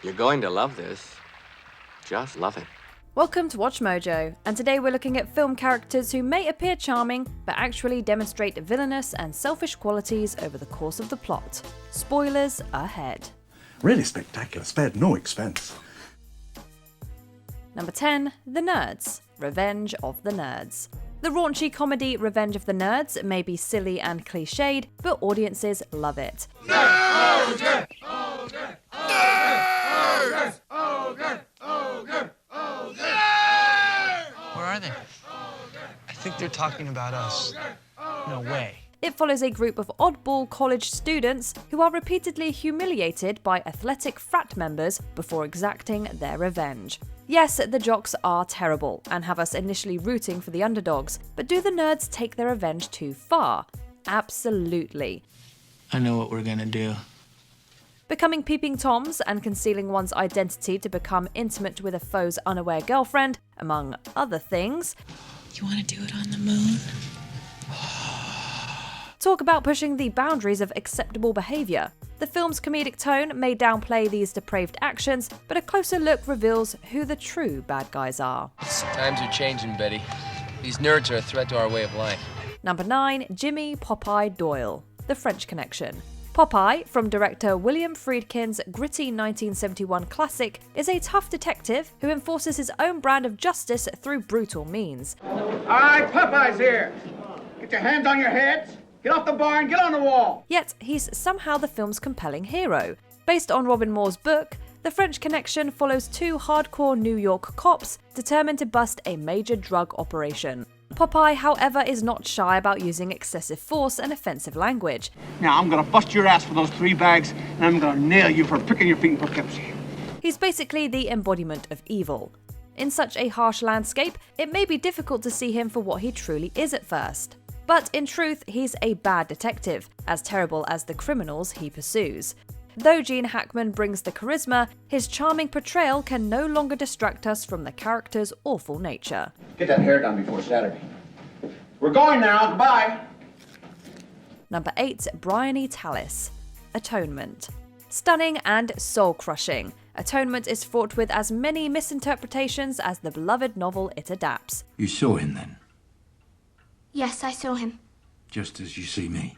You're going to love this. Just love it. Welcome to Watch Mojo, and today we're looking at film characters who may appear charming, but actually demonstrate villainous and selfish qualities over the course of the plot. Spoilers ahead. Really spectacular, spared no expense. Number 10, The Nerds. Revenge of the Nerds. The raunchy comedy Revenge of the Nerds may be silly and cliched, but audiences love it. Nerds! Where are they? I think they're talking about us. No way. It follows a group of oddball college students who are repeatedly humiliated by athletic frat members before exacting their revenge. Yes, the jocks are terrible and have us initially rooting for the underdogs, but do the nerds take their revenge too far? Absolutely. I know what we're gonna do. Becoming peeping toms and concealing one's identity to become intimate with a foe's unaware girlfriend, among other things. You want to do it on the moon? Talk about pushing the boundaries of acceptable behaviour. The film's comedic tone may downplay these depraved actions, but a closer look reveals who the true bad guys are. Times are changing, Betty. These nerds are a threat to our way of life. Number 9, Jimmy Popeye Doyle, The French Connection. Popeye, from director William Friedkin's gritty 1971 classic, is a tough detective who enforces his own brand of justice through brutal means. All right, Popeye's here. Get your hands on your heads. Get off the bar and get on the wall. Yet he's somehow the film's compelling hero. Based on Robin Moore's book, The French Connection follows two hardcore New York cops determined to bust a major drug operation. Popeye, however, is not shy about using excessive force and offensive language. Now I'm gonna bust your ass for those 3 bags, and I'm gonna nail you for picking your feet in Poughkeepsie. He's basically the embodiment of evil. In such a harsh landscape, it may be difficult to see him for what he truly is at first. But in truth, he's a bad detective, as terrible as the criminals he pursues. Though Gene Hackman brings the charisma, his charming portrayal can no longer distract us from the character's awful nature. Get that hair done before Saturday. We're going now. Goodbye. Number 8, Briony Tallis. Atonement. Stunning and soul-crushing, Atonement is fraught with as many misinterpretations as the beloved novel it adapts. You saw him then, Yes, I saw him. just as you see me.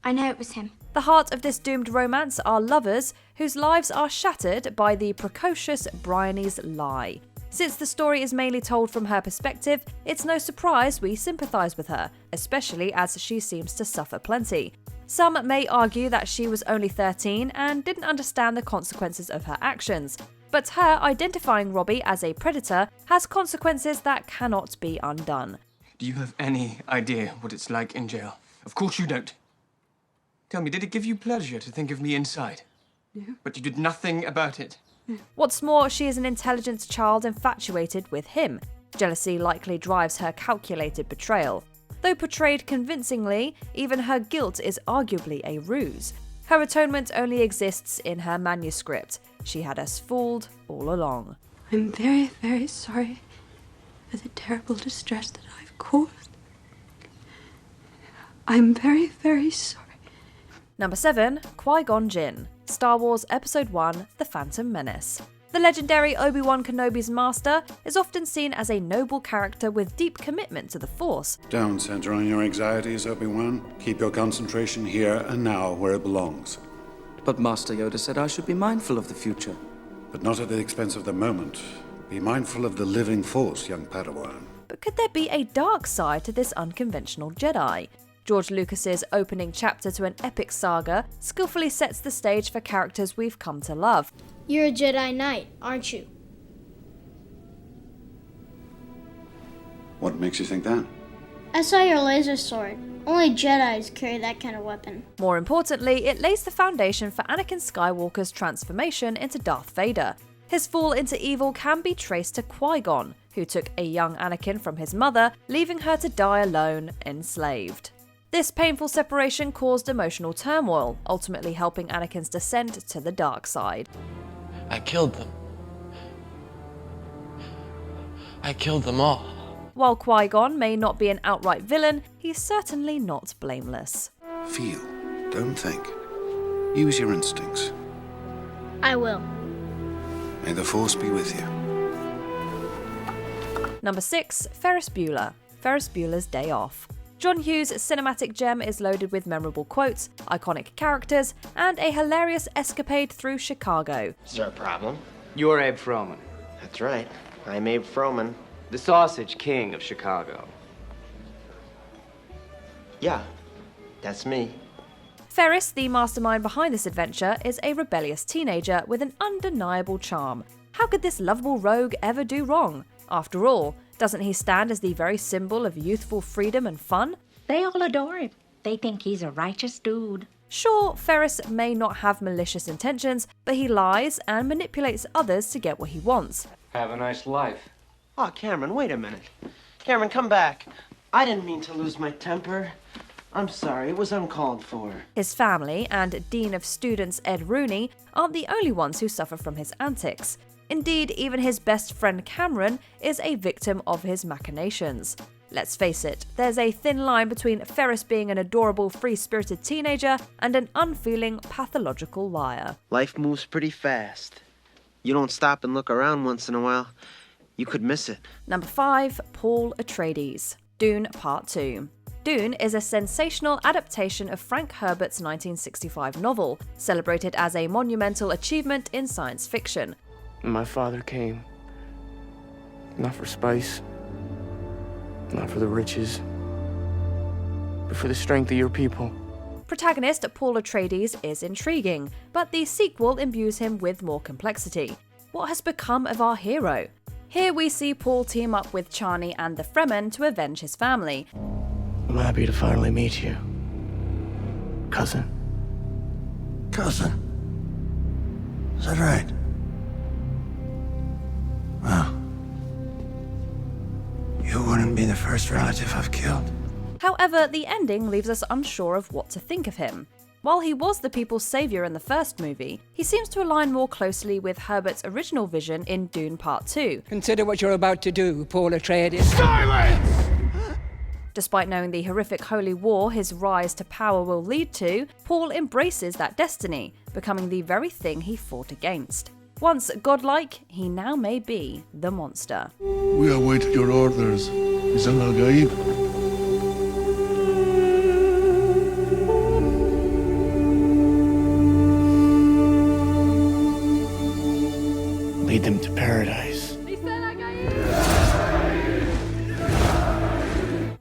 I know it was him. The heart of this doomed romance are lovers whose lives are shattered by the precocious Briony's lie. Since the story is mainly told from her perspective, it's no surprise we sympathise with her, especially as she seems to suffer plenty. Some may argue that she was only 13 and didn't understand the consequences of her actions, but her identifying Robbie as a predator has consequences that cannot be undone. Do you have any idea what it's like in jail? Of course you don't. Tell me, did it give you pleasure to think of me inside? No. But you did nothing about it. What's more, she is an intelligent child infatuated with him. Jealousy likely drives her calculated betrayal. Though portrayed convincingly, even her guilt is arguably a ruse. Her atonement only exists in her manuscript. She had us fooled all along. I'm very, very sorry for the terrible distress that I've caused. I'm very, very sorry. Number 7, Qui-Gon Jinn. Star Wars Episode 1, The Phantom Menace. The legendary Obi-Wan Kenobi's master is often seen as a noble character with deep commitment to the Force. Don't center on your anxieties, Obi-Wan. Keep your concentration here and now where it belongs. But Master Yoda said I should be mindful of the future. But not at the expense of the moment. Be mindful of the living Force, young Padawan. But could there be a dark side to this unconventional Jedi? George Lucas's opening chapter to an epic saga skillfully sets the stage for characters we've come to love. You're a Jedi Knight, aren't you? What makes you think that? I saw your laser sword. Only Jedis carry that kind of weapon. More importantly, it lays the foundation for Anakin Skywalker's transformation into Darth Vader. His fall into evil can be traced to Qui-Gon, who took a young Anakin from his mother, leaving her to die alone, enslaved. This painful separation caused emotional turmoil, ultimately helping Anakin's descent to the dark side. I killed them. I killed them all. While Qui-Gon may not be an outright villain, he's certainly not blameless. Feel. Don't think. Use your instincts. I will. May the Force be with you. Number 6, Ferris Bueller. Ferris Bueller's Day Off. John Hughes' cinematic gem is loaded with memorable quotes, iconic characters, and a hilarious escapade through Chicago. Is there a problem? You're Abe Froman. That's right. I'm Abe Froman. The sausage king of Chicago. Yeah, that's me. Ferris, the mastermind behind this adventure, is a rebellious teenager with an undeniable charm. How could this lovable rogue ever do wrong? After all, doesn't he stand as the very symbol of youthful freedom and fun? They all adore him. They think he's a righteous dude. Sure, Ferris may not have malicious intentions, but he lies and manipulates others to get what he wants. Have a nice life. Oh, Cameron, wait a minute. Cameron, come back. I didn't mean to lose my temper. I'm sorry, it was uncalled for. His family and Dean of Students Ed Rooney aren't the only ones who suffer from his antics. Indeed, even his best friend Cameron is a victim of his machinations. Let's face it, there's a thin line between Ferris being an adorable, free-spirited teenager and an unfeeling, pathological liar. Life moves pretty fast. You don't stop and look around once in a while, you could miss it. Number 5, Paul Atreides. Dune Part 2. Dune is a sensational adaptation of Frank Herbert's 1965 novel, celebrated as a monumental achievement in science fiction. My father came, not for spice, not for the riches, but for the strength of your people. Protagonist Paul Atreides is intriguing, but the sequel imbues him with more complexity. What has become of our hero? Here we see Paul team up with Chani and the Fremen to avenge his family. I'm happy to finally meet you, cousin. Cousin? Is that right? Well, you wouldn't be the first relative I've killed. However, the ending leaves us unsure of what to think of him. While he was the people's saviour in the first movie, he seems to align more closely with Herbert's original vision in Dune Part 2. Consider what you're about to do, Paul Atreides. Silence! Despite knowing the horrific holy war his rise to power will lead to, Paul embraces that destiny, becoming the very thing he fought against. Once godlike, he now may be the monster. We await your orders, Mr. Al-Gaib. Lead them to paradise.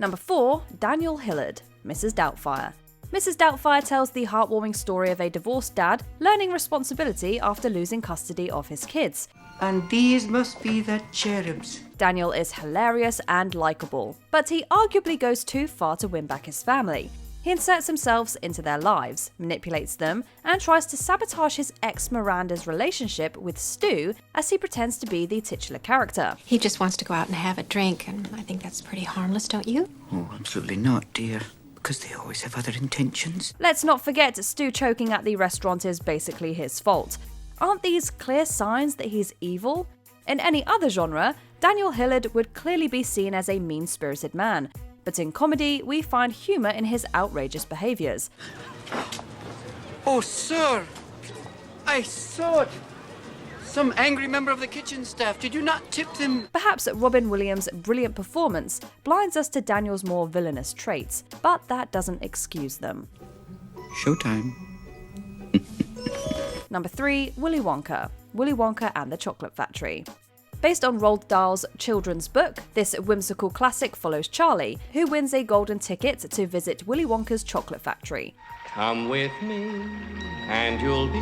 Number 4, Daniel Hillard, Mrs. Doubtfire. Mrs. Doubtfire tells the heartwarming story of a divorced dad learning responsibility after losing custody of his kids. And these must be the cherubs. Daniel is hilarious and likeable, but he arguably goes too far to win back his family. He inserts himself into their lives, manipulates them, and tries to sabotage his ex Miranda's relationship with Stu as he pretends to be the titular character. He just wants to go out and have a drink, and I think that's pretty harmless, don't you? Oh, absolutely not, dear. Because they always have other intentions. Let's not forget Stu choking at the restaurant is basically his fault. Aren't these clear signs that he's evil? In any other genre, Daniel Hillard would clearly be seen as a mean-spirited man. But in comedy, we find humour in his outrageous behaviours. Oh, sir! I saw it! Some angry member of the kitchen staff. Did you not tip them? Perhaps Robin Williams' brilliant performance blinds us to Daniel's more villainous traits, but that doesn't excuse them. Showtime. Number 3, Willy Wonka. Willy Wonka and the Chocolate Factory. Based on Roald Dahl's children's book, this whimsical classic follows Charlie, who wins a golden ticket to visit Willy Wonka's chocolate factory. Come with me, and you'll be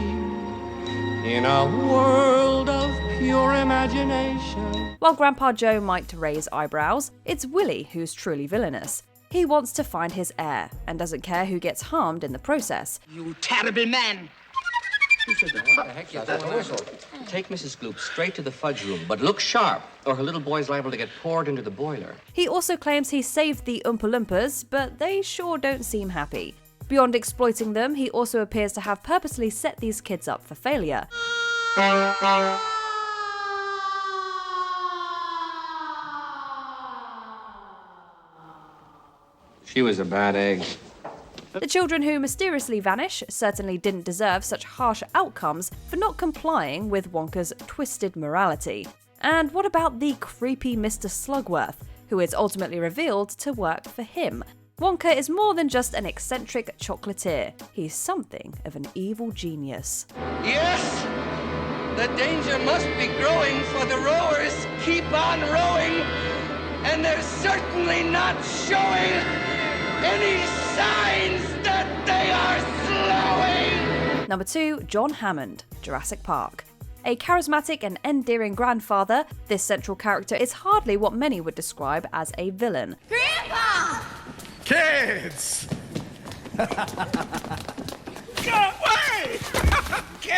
in a world of pure imagination. While Grandpa Joe might raise eyebrows, it's Willy who's truly villainous. He wants to find his heir, and doesn't care who gets harmed in the process. You terrible man! What the heck is that whistle? Take Mrs. Gloop straight to the fudge room, but look sharp, or her little boy's liable to get poured into the boiler. He also claims he saved the Oompa Loompas, but they sure don't seem happy. Beyond exploiting them, he also appears to have purposely set these kids up for failure. She was a bad egg. The children who mysteriously vanish certainly didn't deserve such harsh outcomes for not complying with Wonka's twisted morality. And what about the creepy Mr. Slugworth, who is ultimately revealed to work for him? Wonka is more than just an eccentric chocolatier. He's something of an evil genius. Yes, the danger must be growing, for the rowers keep on rowing, and they're certainly not showing any signs that they are slowing. Number 2, John Hammond, Jurassic Park. A charismatic and endearing grandfather, this central character is hardly what many would describe as a villain. Grandpa! Kids! Go away!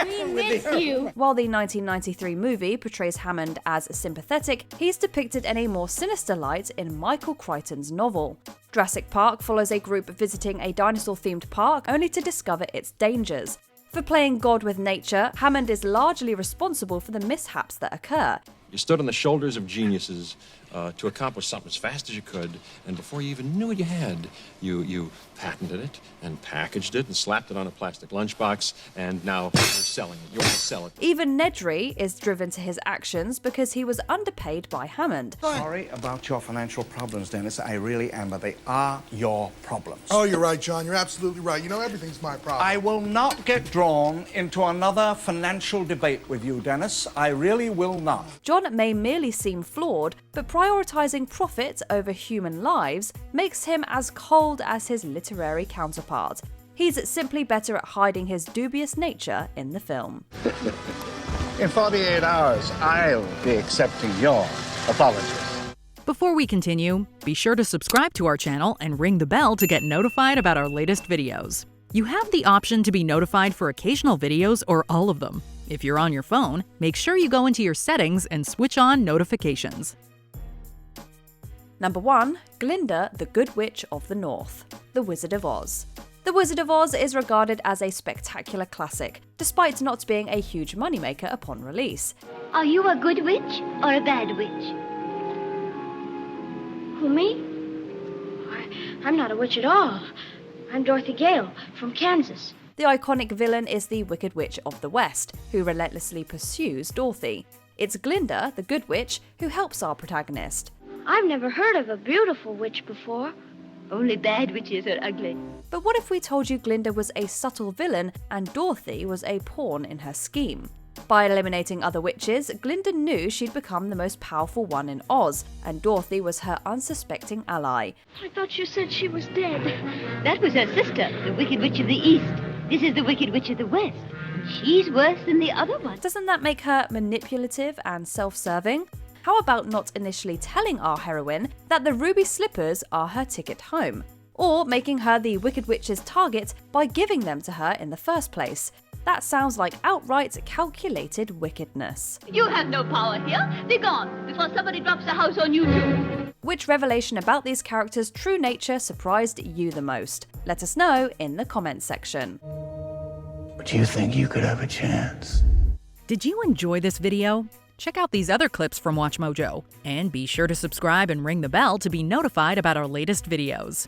We miss you. While the 1993 movie portrays Hammond as sympathetic, he's depicted in a more sinister light in Michael Crichton's novel. Jurassic Park follows a group visiting a dinosaur-themed park only to discover its dangers. For playing God with nature, Hammond is largely responsible for the mishaps that occur. You stood on the shoulders of geniuses to accomplish something as fast as you could, and before you even knew what you had, you patented it and packaged it and slapped it on a plastic lunchbox, and now you're selling it. You're going to sell it. Even Nedry is driven to his actions because he was underpaid by Hammond. Sorry about your financial problems, Dennis. I really am, but they are your problems. Oh, you're right, John. You're absolutely right. You know, everything's my problem. I will not get drawn into another financial debate with you, Dennis. I really will not. John may merely seem flawed, but prioritizing profit over human lives makes him as cold as his literary counterpart. He's simply better at hiding his dubious nature in the film. In 48 hours, I'll be accepting your apologies. Before we continue, be sure to subscribe to our channel and ring the bell to get notified about our latest videos. You have the option to be notified for occasional videos or all of them. If you're on your phone, make sure you go into your settings and switch on notifications. Number 1, Glinda, the Good Witch of the North, The Wizard of Oz. The Wizard of Oz is regarded as a spectacular classic, despite not being a huge moneymaker upon release. Are you a good witch or a bad witch? Who, me? I'm not a witch at all. I'm Dorothy Gale from Kansas. The iconic villain is the Wicked Witch of the West, who relentlessly pursues Dorothy. It's Glinda, the Good Witch, who helps our protagonist. I've never heard of a beautiful witch before. Only bad witches are ugly. But what if we told you Glinda was a subtle villain and Dorothy was a pawn in her scheme? By eliminating other witches, Glinda knew she'd become the most powerful one in Oz, and Dorothy was her unsuspecting ally. I thought you said she was dead. That was her sister, the Wicked Witch of the East. This is the Wicked Witch of the West. She's worse than the other one. Doesn't that make her manipulative and self-serving? How about not initially telling our heroine that the ruby slippers are her ticket home? Or making her the Wicked Witch's target by giving them to her in the first place? That sounds like outright calculated wickedness. You have no power here. Be gone before somebody drops a house on you too. Which revelation about these characters' true nature surprised you the most? Let us know in the comments section. Do you think you could have a chance? Did you enjoy this video? Check out these other clips from WatchMojo, and be sure to subscribe and ring the bell to be notified about our latest videos.